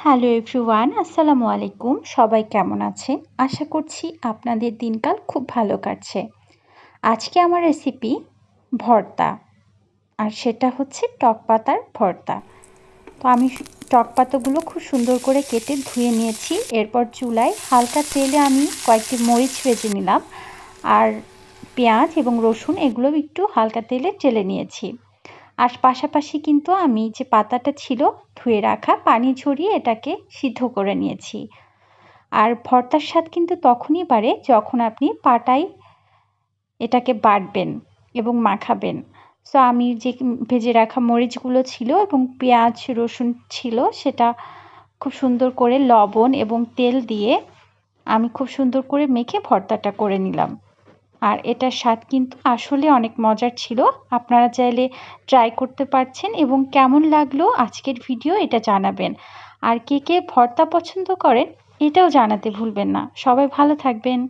Hello everyone, আসসালামু আলাইকুম। সবাই কেমন আছেন? আশা করছি আপনাদের দিনকাল খুব ভালো কাটছে। আজকে আমার রেসিপি ভর্তা, আর সেটা হচ্ছে টক পাতার ভর্তা। তো আমি টক পাতাগুলো খুব সুন্দর করে কেটে ধুয়ে নিয়েছি। এরপর চুলায় হালকা তেলে আমি কয়েকটি মরিচ ভেজে নিলাম, আর পেঁয়াজ এবং রসুন এগুলো একটু হালকা তেলে চেলে নিয়েছি। আর পাশাপাশি কিন্তু আমি যে পাতাটা ছিল ধুয়ে রাখা, পানি ঝরিয়ে এটাকে সিদ্ধ করে নিয়েছি। আর ভর্তার স্বাদ কিন্তু তখনই বাড়ে যখন আপনি পাটায় এটাকে বাটবেন এবং মাখাবেন। সো আমি যে ভেজে রাখা মরিচগুলো ছিল এবং পেঁয়াজ রসুন ছিল, সেটা খুব সুন্দর করে লবণ এবং তেল দিয়ে আমি খুব সুন্দর করে মেখে ভর্তাটা করে নিলাম। আর এটার স্বাদ কিন্তু আসলে অনেক মজার ছিল। আপনারা চাইলে ট্রাই করতে পারছেন এবং কেমন লাগলো আজকের ভিডিও এটা জানাবেন। আর কে কে ভর্তা পছন্দ করেন এটাও জানাতে ভুলবেন না। সবাই ভালো থাকবেন।